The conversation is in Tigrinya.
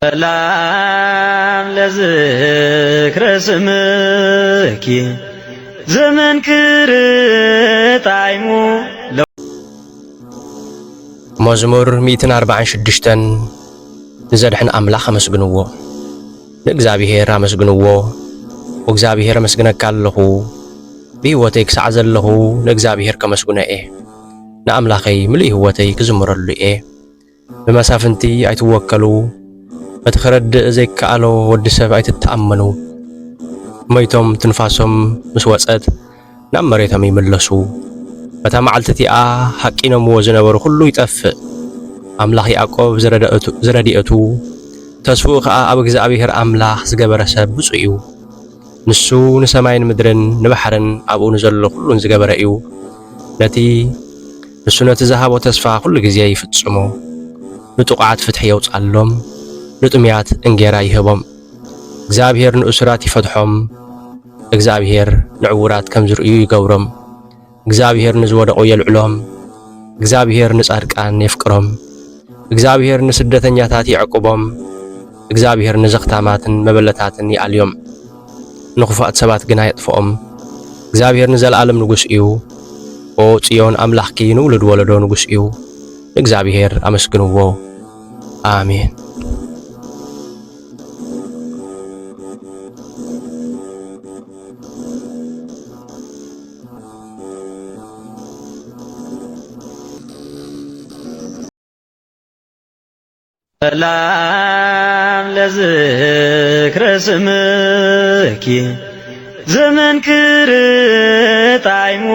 ሰላም ለዝክረ ስምኪ ዘመንክር ጣዕሙ መዝሙር 146 ንዘድሕን አምላኽ አመስግንዎ ንእግዚአብሔር አመስግንዎ ወእግዚአብሔር አመስግነካ ኣለኹ ብህይወተይ ክሳዕ ዘለኹ ንእግዚአብሔር ከመስግኖ እየ ንኣምላኸይ ምሉእ ህይወተይ ክዝምረሉ እየ ብመሳፍንቲ ኣይትወከሉ በትኸረድእ ዘይከኣሎ ወዲ ሰብ ኣይትተኣመኑ መይቶም ትንፋሶም ምስ ወፀት ናብ መሬቶም ይምለሱ በታ መዓልቲ እቲኣ ሓቂኖምዎ ዝነበሩ ኩሉ ይጠፍእ ኣምላኽ ያዕቆብ ዝረዲአቱ ተስፉኡ ከዓ ኣብ እግዚአብሔር ኣምላኽ ዝገበረ ሰብ ብፁዕ እዩ ንሱ ንሰማይን ምድርን ንባሕርን ኣብኡ ንዘሎ ኩሉን ዝገበረ እዩ ነቲ ንሱ ነቲ ዝሃቦ ተስፋ ኩሉ ግዜ ይፍጽሞ ንጡቓት ፍትሒ የውፃሎም ንጥምያት እንጌራ ይህቦም እግዚአብሔር ንእሱራት ይፈትሖም እግዚአብሔር ንዕውራት ከም ዝርእዩ ይገብሮም እግዚአብሔር ንዝወደቁ የልዕሎም እግዚአብሔር ንጻድቃን የፍቅሮም እግዚአብሔር ንስደተኛታት ይዕቅቦም እግዚአብሔር ንዘኽታማትን መበለታትን ይኣልዮም ንኹፋት ሰባት ግና የጥፍኦም እግዚአብሔር ንዘለዓለም ንጉስ እዩ ኦ ጽዮን አምላኽኪ ንውልድ ወለዶ ንጉስ እዩ እግዚአብሔር አመስግንዎ አሜን ሰላም ለዝክረ ስምኪ ዘመንክር ጣዕሙ